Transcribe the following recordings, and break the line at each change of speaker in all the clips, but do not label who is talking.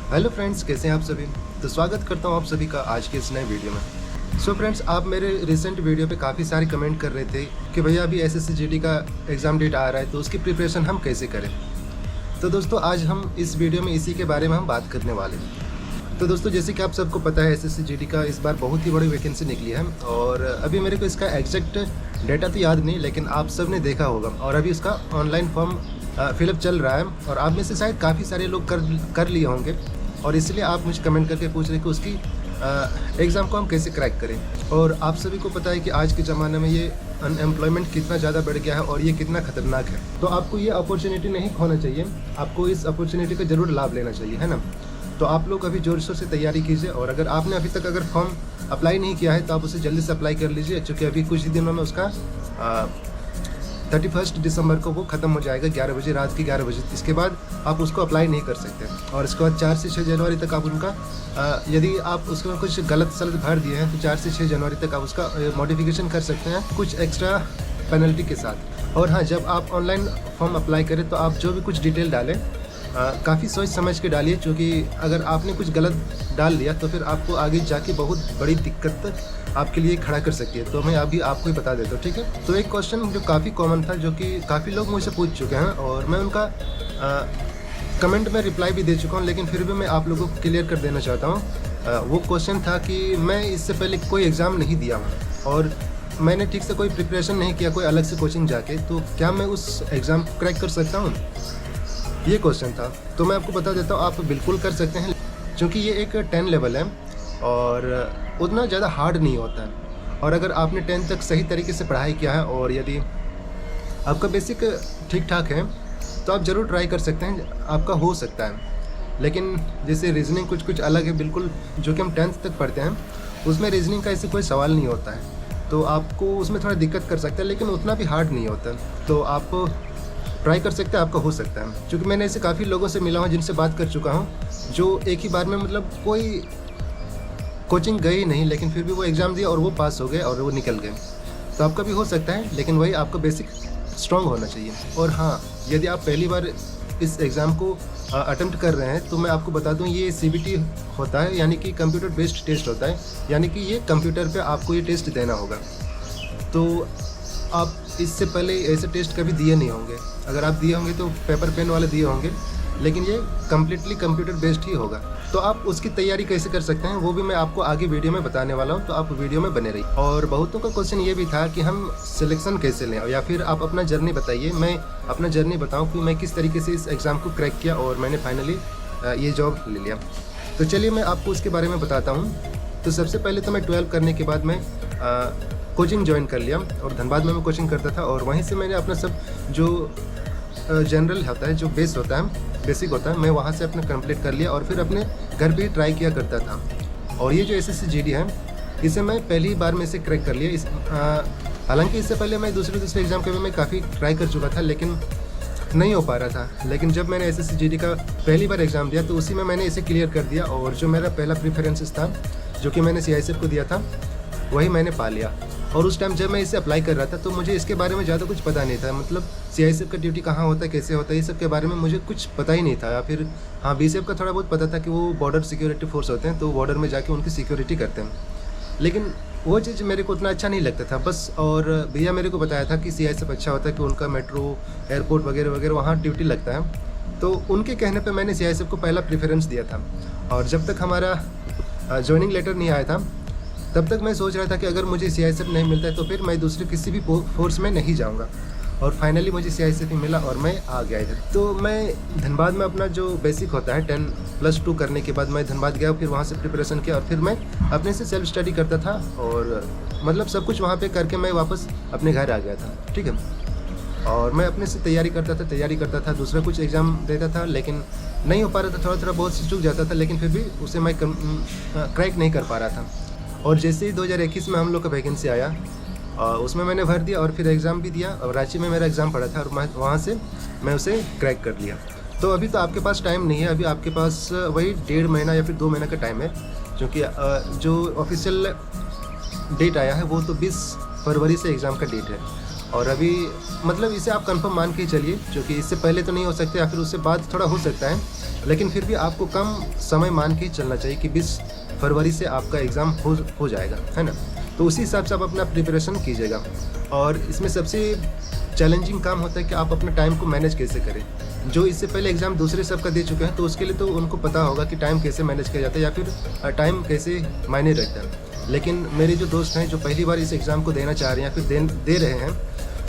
Hello friends, कैसे हैं आप सभी। तो स्वागत करता हूं आप सभी का आज के इस नए वीडियो में। फ्रेंड्स, आप मेरे रिसेंट वीडियो पे काफ़ी सारे कमेंट कर रहे थे कि भैया अभी एसएससी जीडी का एग्ज़ाम डेट आ रहा है तो उसकी प्रिपरेशन हम कैसे करें। तो दोस्तों, आज हम इस वीडियो में इसी के बारे में हम बात करने वाले हैं। तो दोस्तों, जैसे कि आप सबको पता है, एसएससी जीडी का इस बार बहुत ही बड़ी वैकेंसी निकली है और अभी मेरे को इसका एग्जैक्ट डेटा तो याद नहीं, लेकिन आप सब ने देखा होगा और अभी उसका ऑनलाइन फॉर्म फिलअप चल रहा है और आप में से शायद काफ़ी सारे लोग कर लिए होंगे और इसलिए आप मुझे कमेंट करके पूछ रहे हैं कि उसकी एग्ज़ाम को हम कैसे क्रैक करें। और आप सभी को पता है कि आज के ज़माने में ये अनएम्प्लॉयमेंट कितना ज़्यादा बढ़ गया है और ये कितना खतरनाक है। तो आपको ये अपॉर्चुनिटी नहीं खोना चाहिए, आपको इस अपॉर्चुनिटी का ज़रूर लाभ लेना चाहिए, है ना। तो आप लोग अभी ज़ोर शोर से तैयारी कीजिए और अगर आपने अभी तक अगर फॉर्म अप्लाई नहीं किया है तो आप उसे जल्दी से अप्लाई कर लीजिए, क्योंकि अभी कुछ ही दिनों में उसका 31 दिसंबर को वो ख़त्म हो जाएगा 11 बजे, रात के 11 बजे। इसके बाद आप उसको अप्लाई नहीं कर सकते और इसके बाद 4 से 6 जनवरी तक आप उनका यदि आप उसमें कुछ गलत सलत भर दिए हैं तो 4 से 6 जनवरी तक आप उसका मॉडिफिकेशन कर सकते हैं कुछ एक्स्ट्रा पेनल्टी के साथ। और हाँ, जब आप ऑनलाइन फॉर्म अप्लाई करें तो आप जो भी कुछ डिटेल डालें काफ़ी सोच समझ के डालिए, क्योंकि अगर आपने कुछ गलत डाल दिया तो फिर आपको आगे जाके बहुत बड़ी दिक्कत आपके लिए खड़ा कर सकती है। तो मैं अभी आपको ही बता देता हूँ, ठीक है। तो एक क्वेश्चन जो काफ़ी कॉमन था, जो कि काफ़ी लोग मुझसे पूछ चुके हैं और मैं उनका कमेंट में रिप्लाई भी दे चुका हूँ, लेकिन फिर भी मैं आप लोगों को क्लियर कर देना चाहता हूँ। वो क्वेश्चन था कि मैं इससे पहले कोई एग्ज़ाम नहीं दिया हूँ और मैंने ठीक से कोई प्रिपरेशन नहीं किया कोई अलग से कोचिंग जाके, तो क्या मैं उस एग्ज़ाम को क्रैक कर सकता हूँ, ये क्वेश्चन था। तो मैं आपको बता देता हूँ, आप बिल्कुल कर सकते हैं, क्योंकि ये एक 10 लेवल है और उतना ज़्यादा हार्ड नहीं होता है। और अगर आपने 10 तक सही तरीके से पढ़ाई किया है और यदि आपका बेसिक ठीक ठाक है तो आप ज़रूर ट्राई कर सकते हैं, आपका हो सकता है। लेकिन जैसे रीजनिंग कुछ अलग है बिल्कुल, जो कि हम 10th तक पढ़ते हैं, उसमें रीजनिंग का ऐसे कोई सवाल नहीं होता है, तो आपको उसमें थोड़ा दिक्कत कर सकता है, लेकिन उतना भी हार्ड नहीं होता। तो आप ट्राई कर सकते हैं, आपका हो सकता है। क्योंकि मैंने ऐसे काफ़ी लोगों से मिला हूँ जिनसे बात कर चुका हूँ, जो एक ही बार में मतलब कोई कोचिंग गए नहीं, लेकिन फिर भी वो एग्ज़ाम दिया और वो पास हो गए और वो निकल गए। तो आपका भी हो सकता है, लेकिन वही आपका बेसिक स्ट्रॉन्ग होना चाहिए। और हाँ, यदि आप पहली बार इस एग्ज़ाम को अटेम्प्ट कर रहे हैं तो मैं आपको बता दूं, ये CBT होता है, यानी कि कंप्यूटर बेस्ड टेस्ट होता है, यानी कि ये कंप्यूटर पे आपको ये टेस्ट देना होगा। तो आप इससे पहले ऐसे टेस्ट कभी दिए नहीं होंगे, अगर आप दिए होंगे तो पेपर पेन वाले दिए होंगे, लेकिन ये कम्प्लीटली कंप्यूटर बेस्ड ही होगा। तो आप उसकी तैयारी कैसे कर सकते हैं वो भी मैं आपको आगे वीडियो में बताने वाला हूँ, तो आप वीडियो में बने रहिए। और बहुतों का क्वेश्चन ये भी था कि हम सिलेक्शन कैसे लें, या फिर आप अपना जर्नी बताइए, मैं अपना जर्नी बताऊँ कि मैं किस तरीके से इस एग्ज़ाम को क्रैक किया और मैंने फाइनली ये जॉब ले लिया। तो चलिए मैं आपको उसके बारे में बताता हूँ। तो सबसे पहले तो मैं 12 करने के बाद मैं कोचिंग ज्वाइन कर लिया और धनबाद में मैं कोचिंग करता था और वहीं से मैंने अपना सब जो जनरल होता है, जो बेस होता है, बेसिक होता है, मैं वहाँ से अपना कंप्लीट कर लिया और फिर अपने घर पे ही ट्राई किया करता था। और ये जो एसएससी जीडी है, इसे मैं पहली बार में से क्रैक कर लिया। हालांकि इससे पहले मैं दूसरे एग्ज़ाम के भी मैं काफ़ी ट्राई कर चुका था, लेकिन नहीं हो पा रहा था। लेकिन जब मैंने एसएससी जीडी का पहली बार एग्ज़ाम दिया तो उसी में मैंने इसे क्लियर कर दिया और जो मेरा पहला प्रेफरेंसेस था, जो कि मैंने CISF को दिया था, वही मैंने पा लिया। और उस टाइम जब मैं इसे अप्लाई कर रहा था तो मुझे इसके बारे में ज़्यादा कुछ पता नहीं था, मतलब CISF का ड्यूटी कहाँ होता है, कैसे होता है, ये सब के बारे में मुझे कुछ पता ही नहीं था। या फिर हाँ, BCF का थोड़ा बहुत पता था कि वो बॉर्डर सिक्योरिटी फोर्स होते हैं, तो बॉर्डर में जाके उनकी सिक्योरिटी करते हैं, लेकिन वो चीज़ मेरे को उतना अच्छा नहीं लगता था बस। और भैया मेरे को बताया था कि CISF अच्छा होता है, कि उनका मेट्रो, एयरपोर्ट वगैरह वगैरह वहाँ ड्यूटी लगता है, तो उनके कहने पर मैंने CISF को पहला प्रेफरेंस दिया था। और जब तक हमारा ज्वाइनिंग लेटर नहीं आया था तब तक मैं सोच रहा था कि अगर मुझे CISF नहीं मिलता है तो फिर मैं दूसरे किसी भी फोर्स में नहीं जाऊंगा। और फाइनली मुझे CISF ही मिला और मैं आ गया इधर। तो मैं धनबाद में अपना जो बेसिक होता है 10+2 करने के बाद मैं धनबाद गया, फिर वहाँ से प्रिपरेशन किया और फिर मैं अपने से सेल्फ स्टडी करता था और मतलब सब कुछ वहाँ पे करके मैं वापस अपने घर आ गया था, ठीक है। और मैं अपने से तैयारी करता था, दूसरा कुछ एग्ज़ाम देता था, लेकिन नहीं हो पा रहा था, थोड़ा बहुत से चूक जाता था, लेकिन फिर भी उसे मैं क्रैक नहीं कर पा रहा था। और जैसे ही 2021 में हम लोग का वैकेंसी आया, उसमें मैंने भर दिया और फिर एग्ज़ाम भी दिया और रांची में मेरा एग्ज़ाम पड़ा था और मैं वहाँ से मैं उसे क्रैक कर लिया। तो अभी तो आपके पास टाइम नहीं है, अभी आपके पास वही 1.5 महीना या फिर 2 महीना का टाइम है, क्योंकि जो ऑफिशियल डेट आया है वो तो 20 फरवरी से एग्ज़ाम का डेट है। और अभी मतलब इसे आप कंफर्म मान के ही चलिए, क्योंकि इससे पहले तो नहीं हो सकता या फिर उससे बाद थोड़ा हो सकता है, लेकिन फिर भी आपको कम समय मान के ही चलना चाहिए कि 20 फरवरी से आपका एग्ज़ाम हो जाएगा, है ना। तो उसी हिसाब से आप अपना प्रिपरेशन कीजिएगा। और इसमें सबसे चैलेंजिंग काम होता है कि आप अपने टाइम को मैनेज कैसे करें। जो इससे पहले एग्ज़ाम दूसरे सबका दे चुके हैं तो उसके लिए तो उनको पता होगा कि टाइम कैसे मैनेज किया जाता है या फिर टाइम कैसे मायने रखता है। लेकिन मेरे जो दोस्त हैं जो पहली बार इस एग्ज़ाम को देना चाह रहे हैं या फिर दे रहे हैं,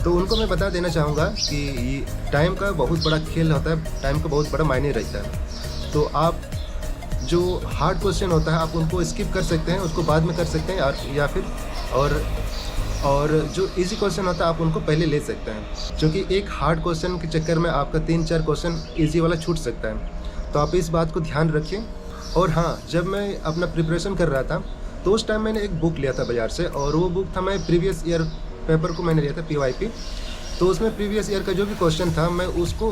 तो उनको मैं बता देना चाहूँगा कि टाइम का बहुत बड़ा खेल होता है, टाइम का बहुत बड़ा मायने रहता है। तो आप जो हार्ड क्वेश्चन होता है आप उनको स्किप कर सकते हैं, उसको बाद में कर सकते हैं, या फिर और जो इजी क्वेश्चन होता है आप उनको पहले ले सकते हैं, क्योंकि एक हार्ड क्वेश्चन के चक्कर में आपका 3-4 क्वेश्चन इजी वाला छूट सकता है। तो आप इस बात को ध्यान रखिए। और हाँ, जब मैं अपना प्रिपरेशन कर रहा था तो उस टाइम मैंने एक बुक लिया था बाज़ार से, और वो बुक था, मैं प्रीवियस ईयर पेपर को मैंने लिया था PYP। तो उसमें प्रीवियस ईयर का जो भी क्वेश्चन था मैं उसको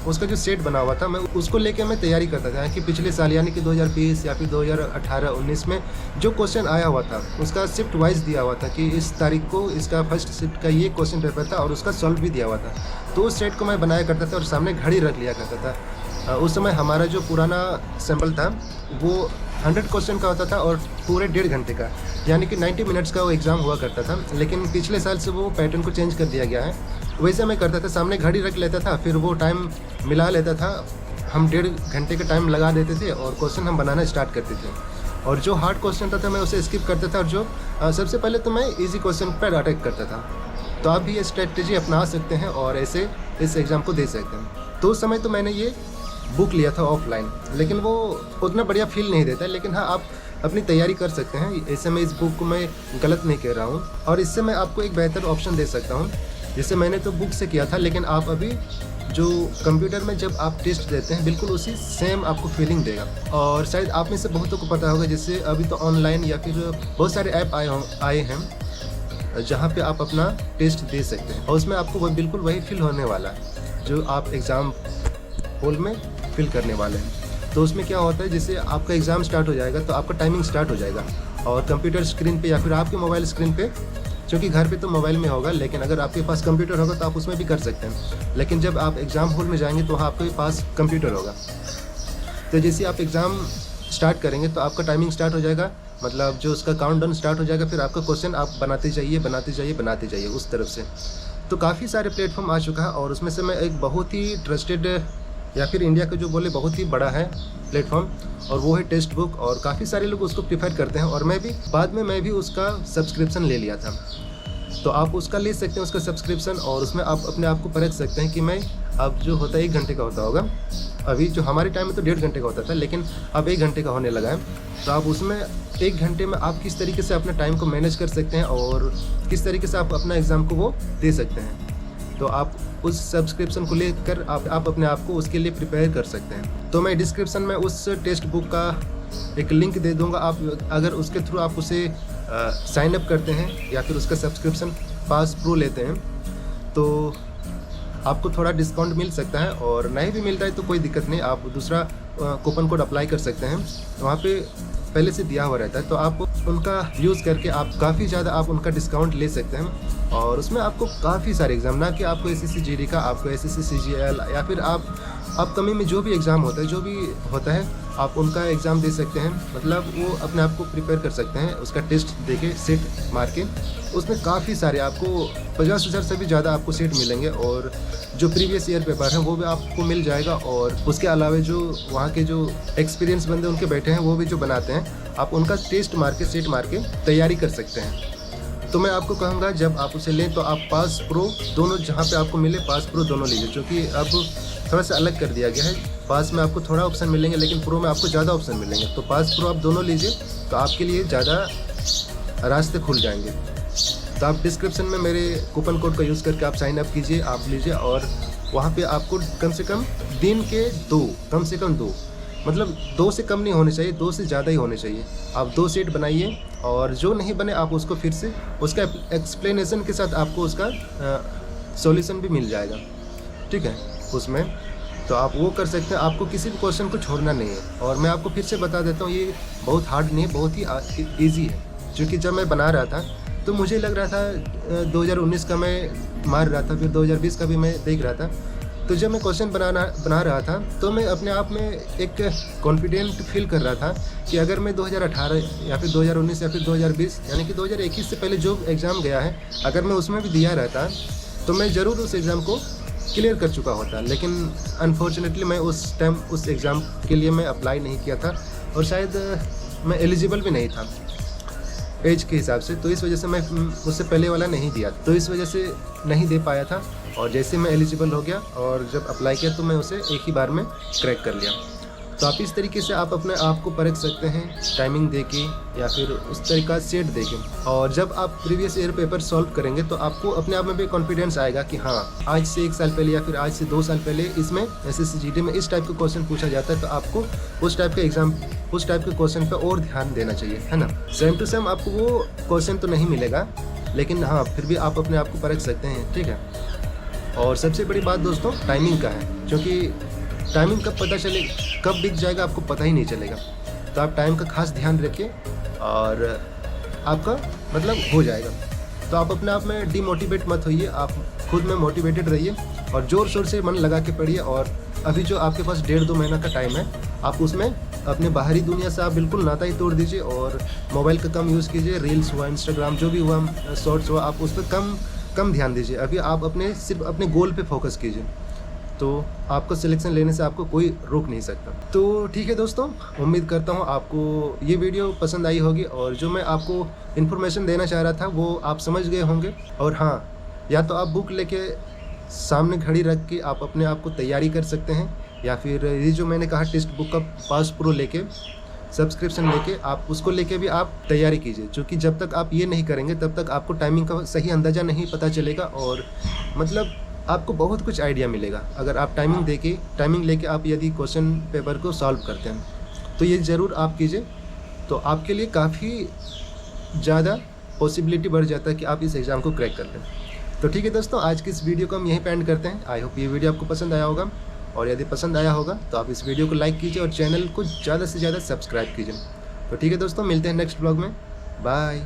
उसका जो सेट बना हुआ था मैं उसको लेके मैं तैयारी करता था कि पिछले साल यानी कि 2020 या फिर 2018-19 में जो क्वेश्चन आया हुआ था उसका शिफ्ट वाइज दिया हुआ था कि इस तारीख को इसका फर्स्ट शिफ्ट का ये क्वेश्चन पेपर था और उसका सॉल्व भी दिया हुआ था। तो उस सेट को मैं बनाया करता था और सामने घड़ी रख लिया करता था। उस समय हमारा जो पुराना सैम्पल था वो 100 क्वेश्चन का होता था और पूरे 1.5 घंटे का, यानी कि 90 मिनट्स का वो एग्ज़ाम हुआ करता था। लेकिन पिछले साल से वो पैटर्न को चेंज कर दिया गया है। वैसे मैं करता था, सामने घड़ी रख लेता था, फिर वो टाइम मिला लेता था, हम 1.5 घंटे का टाइम लगा देते थे और क्वेश्चन हम बनाना स्टार्ट करते थे। और जो हार्ड क्वेश्चन था मैं उसे स्किप करता था, और जो सबसे पहले तो मैं ईजी क्वेश्चन पर अटैक करता था। तो आप भी ये स्ट्रेटजी अपना सकते हैं और ऐसे इस एग्ज़ाम को दे सकते हैं। तो उस समय तो मैंने ये बुक लिया था ऑफलाइन, लेकिन वो उतना बढ़िया फील नहीं देता है। लेकिन हाँ, आप अपनी तैयारी कर सकते हैं। ऐसे में इस बुक को मैं गलत नहीं कह रहा हूँ, और इससे मैं आपको एक बेहतर ऑप्शन दे सकता हूँ। जैसे मैंने तो बुक से किया था, लेकिन आप अभी जो कंप्यूटर में जब आप टेस्ट देते हैं बिल्कुल उसी सेम आपको फीलिंग देगा। और शायद आप में से बहुतों को पता होगा, जैसे अभी तो ऑनलाइन या फिर बहुत सारे ऐप आए हैं जहाँ पे आप अपना टेस्ट दे सकते हैं, और उसमें आपको वो बिल्कुल वही फील होने वाला है जो आप एग्ज़ाम हॉल में फिल करने वाले हैं। तो उसमें क्या होता है, जैसे आपका एग्ज़ाम स्टार्ट हो जाएगा तो आपका टाइमिंग स्टार्ट हो जाएगा, और कंप्यूटर स्क्रीन पे या फिर आपके मोबाइल स्क्रीन पे, क्योंकि घर पे तो मोबाइल में होगा, लेकिन अगर आपके पास कंप्यूटर होगा तो आप उसमें भी कर सकते हैं। लेकिन जब आप एग्ज़ाम हॉल में जाएंगे तो वहाँ आपके पास कंप्यूटर होगा। तो जैसे आप एग्ज़ाम स्टार्ट करेंगे तो आपका टाइमिंग स्टार्ट हो जाएगा, मतलब जो उसका काउंटडाउन स्टार्ट हो जाएगा, फिर आपका क्वेश्चन आप बनाते जाइए उस तरफ से। तो काफ़ी सारे प्लेटफॉर्म आ चुका है, और उसमें से मैं एक बहुत ही ट्रस्टेड या फिर इंडिया का जो बोले बहुत ही बड़ा है प्लेटफॉर्म, और वो है टेक्स्ट बुक। और काफ़ी सारे लोग उसको प्रेफर करते हैं, और मैं भी बाद में मैं भी उसका सब्सक्रिप्शन ले लिया था। तो आप उसका ले सकते हैं, उसका सब्सक्रिप्शन, और उसमें आप अपने आप को परख सकते हैं कि मैं अब जो होता है 1 घंटे का होता होगा, अभी जो हमारे टाइम में तो 1.5 घंटे का होता था, लेकिन अब 1 घंटे का होने लगा है। तो आप उसमें 1 घंटे में आप किस तरीके से अपने टाइम को मैनेज कर सकते हैं और किस तरीके से आप अपना एग्ज़ाम को वो दे सकते हैं। तो आप उस सब्सक्रिप्शन को लेकर आप अपने आप को उसके लिए प्रिपेयर कर सकते हैं। तो मैं डिस्क्रिप्शन में उस टेक्स्ट बुक का एक लिंक दे दूंगा, आप अगर उसके थ्रू आप उसे साइन अप करते हैं या फिर उसका सब्सक्रिप्शन पास प्रो लेते हैं तो आपको थोड़ा डिस्काउंट मिल सकता है, और नहीं भी मिलता है तो कोई दिक्कत नहीं, आप दूसरा कूपन कोड अप्लाई कर सकते हैं। वहाँ पे पहले से दिया हुआ रहता है, तो आप उनका यूज़ करके आप काफ़ी ज़्यादा आप उनका डिस्काउंट ले सकते हैं। और उसमें आपको काफ़ी सारे एग्ज़ाम, ना कि आपको SSC GD का, आपको SSC CGL या फिर आप अपकमिंग में जो भी एग्ज़ाम होता है, जो भी होता है, आप उनका एग्ज़ाम दे सकते हैं। मतलब वो अपने आप को प्रिपेयर कर सकते हैं, उसका टेस्ट देके सेट मार के। उसमें काफ़ी सारे आपको 50,000 से भी ज़्यादा आपको सेट मिलेंगे, और जो प्रीवियस ईयर पेपर है वो भी आपको मिल जाएगा। और उसके अलावा जो वहाँ के जो एक्सपीरियंस बंदे उनके बैठे हैं वो भी जो बनाते हैं, आप उनका टेस्ट मार के सेट मार के तैयारी कर सकते हैं। तो मैं आपको कहूँगा जब आप उसे लें तो आप पास प्रो दोनों, जहाँ पे आपको मिले पास प्रो दोनों लीजिए, क्योंकि अब थोड़ा सा अलग कर दिया गया है। पास में आपको थोड़ा ऑप्शन मिलेंगे, लेकिन प्रो में आपको ज़्यादा ऑप्शन मिलेंगे। तो पास प्रो आप दोनों लीजिए, तो आपके लिए ज़्यादा रास्ते खुल जाएंगे। तो आप डिस्क्रिप्शन में मेरे कूपन कोड का यूज़ करके आप साइन अप कीजिए, आप लीजिए, और वहाँ पे आपको कम से कम दिन के 2, कम से कम 2, मतलब 2 से कम नहीं होने चाहिए, 2 से ज़्यादा ही होने चाहिए। आप 2 सेट बनाइए, और जो नहीं बने आप उसको फिर से उसका एक्सप्लेनेशन के साथ आपको उसका सॉल्यूशन भी मिल जाएगा, ठीक है उसमें। तो आप वो कर सकते हैं, आपको किसी भी क्वेश्चन को छोड़ना नहीं है। और मैं आपको फिर से बता देता हूँ, ये बहुत हार्ड नहीं है, बहुत ही ईजी है। क्योंकि जब मैं बना रहा था तो मुझे लग रहा था 2019 का मैं मार रहा था, फिर 2020 का भी मैं देख रहा था। तो जब मैं क्वेश्चन बना रहा था तो मैं अपने आप में एक कॉन्फिडेंट फील कर रहा था कि अगर मैं 2018 या फिर 2019 या फिर 2020 यानी कि 2021 से पहले जो एग्ज़ाम गया है, अगर मैं उसमें भी दिया रहता तो मैं ज़रूर उस एग्ज़ाम को क्लियर कर चुका होता। लेकिन अनफॉर्चुनेटली मैं उस टाइम उस एग्ज़ाम के लिए मैं अप्लाई नहीं किया था, और शायद मैं एलिजिबल भी नहीं था एज के हिसाब से, तो इस वजह से मैं उससे पहले वाला नहीं दिया, तो इस वजह से नहीं दे पाया था। और जैसे मैं एलिजिबल हो गया और जब अप्लाई किया तो मैं उसे एक ही बार में क्रैक कर लिया। तो आप इस तरीके से आप अपने आप को परख सकते हैं, टाइमिंग देके या फिर उस तरीका सेट देके। और जब आप प्रीवियस ईयर पेपर सॉल्व करेंगे तो आपको अपने आप में भी कॉन्फिडेंस आएगा कि हाँ, आज से 1 साल पहले या फिर आज से 2 साल पहले इसमें SSC GD में इस टाइप का क्वेश्चन पूछा जाता है, तो आपको उस टाइप के क्वेश्चन पर और ध्यान देना चाहिए, है ना। सेम टू सेम आपको वो क्वेश्चन तो नहीं मिलेगा, लेकिन हाँ फिर भी आप अपने आप को परख सकते हैं, ठीक है। और सबसे बड़ी बात दोस्तों टाइमिंग का है, क्योंकि टाइमिंग कब पता चले, कब बीत जाएगा आपको पता ही नहीं चलेगा। तो आप टाइम का खास ध्यान रखिए और आपका मतलब हो जाएगा। तो आप अपने आप में डिमोटिवेट मत होइए, आप खुद में मोटिवेटेड रहिए और ज़ोर शोर से मन लगा के पढ़िए। और अभी जो आपके पास 1.5-2 महीना का टाइम है, आप उसमें अपने बाहरी दुनिया से आप बिल्कुल नाता ही तोड़ दीजिए और मोबाइल का कम यूज़ कीजिए। रील्स हुआ, इंस्टाग्राम जो भी हुआ, शॉर्ट्स हुआ, आप उस पर कम ध्यान दीजिए। अभी आप सिर्फ अपने गोल पे फोकस कीजिए, तो आपको सिलेक्शन लेने से आपको कोई रोक नहीं सकता। तो ठीक है दोस्तों, उम्मीद करता हूँ आपको ये वीडियो पसंद आई होगी और जो मैं आपको इन्फॉर्मेशन देना चाह रहा था वो आप समझ गए होंगे। और हाँ, या तो आप बुक लेके सामने घड़ी रख के आप अपने आप को तैयारी कर सकते हैं, या फिर ये जो मैंने कहा टेक्स्ट बुक का पास प्रो लेके सब्सक्रिप्शन लेके आप उसको लेके भी आप तैयारी कीजिए। क्योंकि जब तक आप ये नहीं करेंगे तब तक आपको टाइमिंग का सही अंदाज़ा नहीं पता चलेगा और मतलब आपको बहुत कुछ आइडिया मिलेगा। अगर आप टाइमिंग लेके आप यदि क्वेश्चन पेपर को सॉल्व करते हैं तो ये ज़रूर आप कीजिए, तो आपके लिए काफ़ी ज़्यादा पॉसिबिलिटी बढ़ जाता है कि आप इस एग्ज़ाम को क्रैक कर लें। तो ठीक है दोस्तों, आज की इस वीडियो को हम यहीं पे एंड करते हैं। आई होप ये वीडियो आपको पसंद आया होगा, और यदि पसंद आया होगा तो आप इस वीडियो को लाइक कीजिए और चैनल को ज़्यादा से ज़्यादा सब्सक्राइब कीजिए। तो ठीक है दोस्तों, मिलते हैं नेक्स्ट ब्लॉग में। बाय।